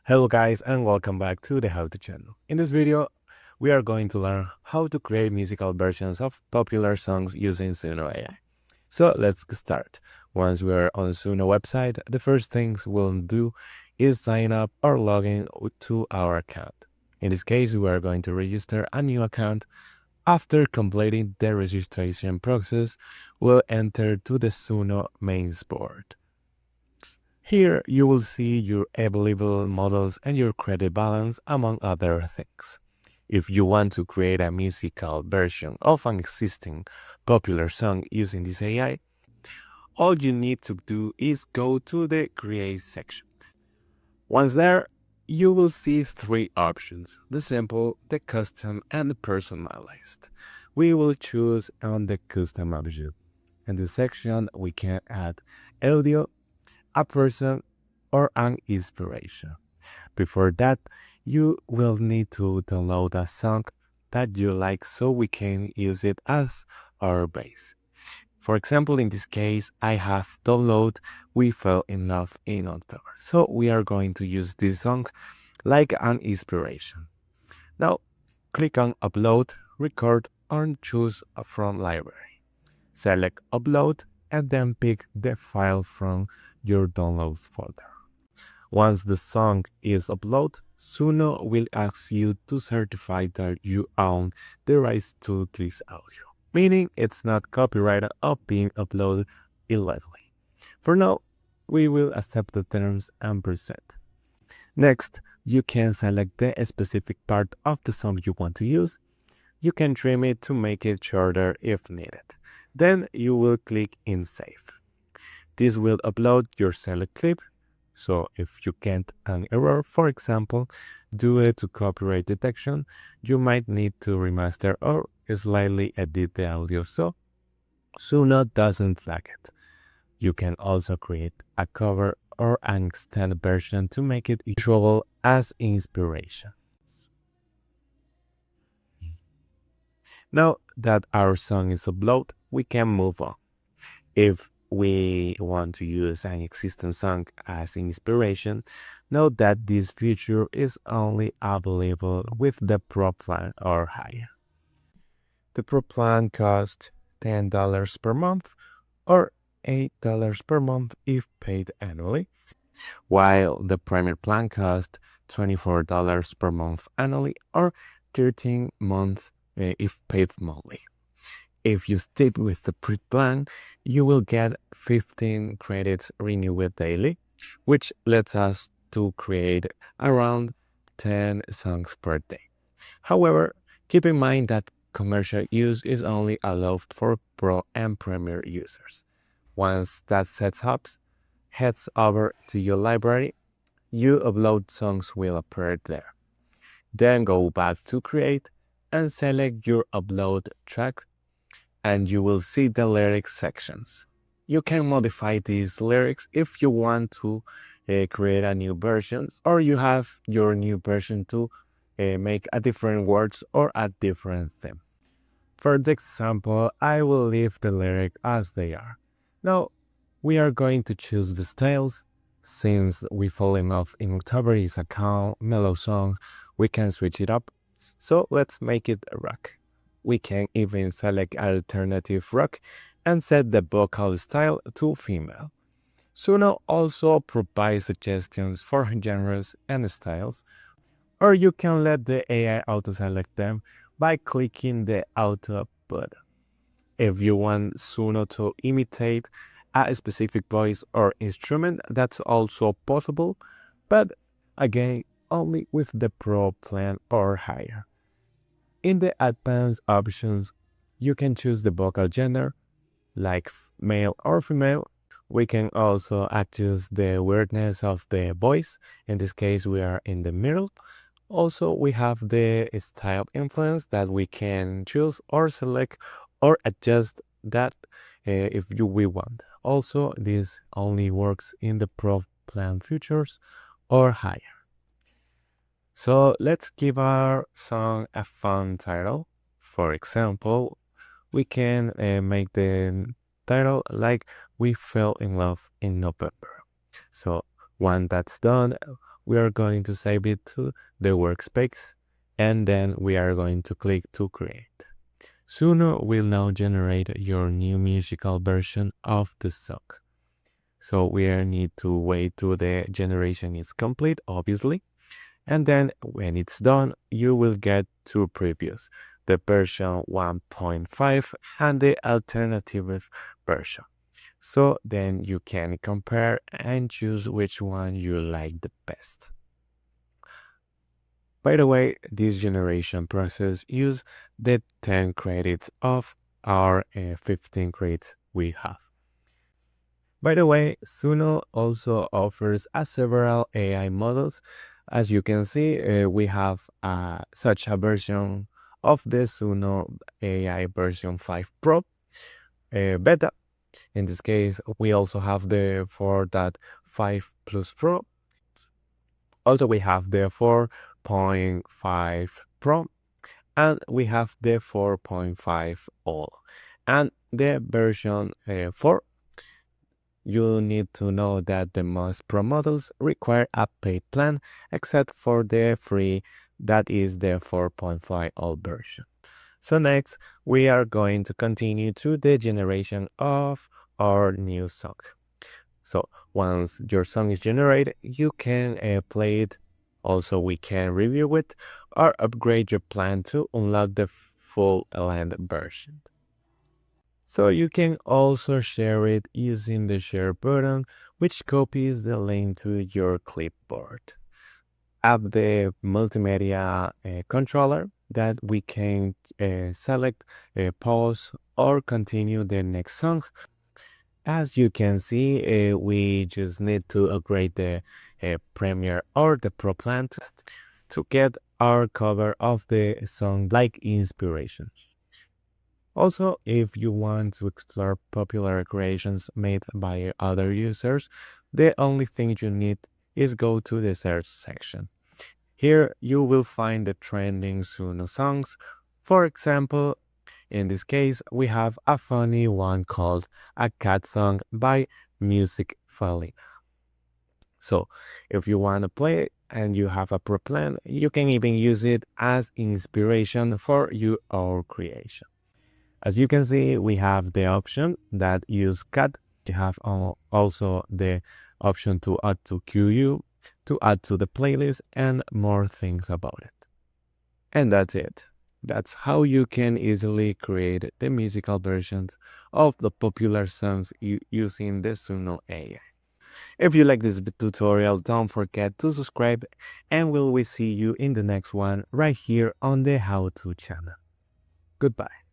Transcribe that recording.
Hello guys and welcome back to the How To channel. In this video, we are going to learn how to create musical versions of popular songs using SUNO AI. So let's start. Once we are on the SUNO website, the first things we'll do is sign up or log in to our account. In this case, we are going to register a new account. After completing the registration process, we'll enter to the SUNO mains board. Here you will see your available models and your credit balance, among other things. If you want to create a musical version of an existing popular song using this AI, all you need to do is go to the Create section. Once there, you will see three options: the simple, the custom, and the personalized. We will choose on the custom option. In this section, we can add audio, a person, or an inspiration. Before that, you will need to download a song that you like so we can use it as our base. For example, in this case, I have downloaded We Fell in Love in October. So we are going to use this song like an inspiration. Now, click on Upload, Record, or choose from Library. Select Upload and then pick the file from your downloads folder. Once the song is uploaded, Suno will ask you to certify that you own the rights to this audio, meaning it's not copyrighted or being uploaded illegally. For now, we will accept the terms and proceed. Next, you can select the specific part of the song you want to use. You can trim it to make it shorter if needed. Then you will click in Save. This will upload your select clip. So if you get an error, for example, due to copyright detection, you might need to remaster or slightly edit the audio so Suno doesn't flag it. You can also create a cover or an extended version to make it usable as inspiration. Now that our song is uploaded, we can move on. If we want to use an existing song as inspiration, note that this feature is only available with the Pro plan or higher. The Pro plan costs $10 per month or $8 per month if paid annually, while the Premier plan costs $24 per month annually or 13 months if paid monthly. If you stick with the pre plan, you will get 15 credits renewed daily, which lets us to create around 10 songs per day. However, keep in mind that commercial use is only allowed for Pro and Premier users. Once that sets up, heads over to your library, you upload songs will appear there. Then go back to Create and select your upload track and you will see the lyrics sections. You can modify these lyrics if you want to create a new version or you have your new version to make a different words or a different theme. For the example, I will leave the lyric as they are. Now, we are going to choose the styles. Since We Fall in Love in October is a calm, mellow song, we can switch it up. So let's make it a rock. We can even select alternative rock and set the vocal style to female. Suno also provides suggestions for genres and styles, or you can let the AI auto-select them by clicking the auto button. If you want Suno to imitate a specific voice or instrument, that's also possible, but again, only with the Pro plan or higher. In the advanced options, you can choose the vocal gender, like male or female. We can also adjust the weirdness of the voice. In this case, we are in the middle. Also, we have the style influence that we can choose or select or adjust that if we want. Also, this only works in the Pro plan features or higher. So let's give our song a fun title. For example, we can make the title like We Fell in Love in November. So when that's done, we are going to save it to the workspace, and then we are going to click to create. SUNO will now generate your new musical version of the song. So we need to wait till the generation is complete, obviously. And then when it's done, you will get two previews, the version 1.5 and the alternative version. So then you can compare and choose which one you like the best. By the way, this generation process use the 10 credits of our 15 credits we have. By the way, Suno also offers several AI models. As you can see, we have such a version of the Suno AI version 5 Pro beta. In this case, we also have the 4.5 Plus Pro. Also, we have the 4.5 Pro, and we have the 4.5 All. And the version 4, you need to know that the most Pro models require a paid plan, except for the free, that is the 4.5 All version. So next, we are going to continue to the generation of our new song. So once your song is generated, you can play it. Also, we can review it or upgrade your plan to unlock the full length version. So you can also share it using the share button, which copies the link to your clipboard. Add the multimedia controller that we can select, pause, or continue the next song. As you can see, we just need to upgrade the Premiere or the Pro plan to get our cover of the song like inspiration. Also, if you want to explore popular creations made by other users, the only thing you need is go to the search section. Here you will find the trending Suno songs. For example, in this case, we have a funny one called A Cat Song by Music Folly. So if you want to play it and you have a pro plan, you can even use it as inspiration for your own creation. As you can see, we have the option that use cat. You have also the option to add to QU, to add to the playlist, and more things about it. And that's it. That's how you can easily create the musical versions of the popular songs using the Suno AI. If you like this tutorial, don't forget to subscribe, and we will see you in the next one right here on the How To channel. Goodbye.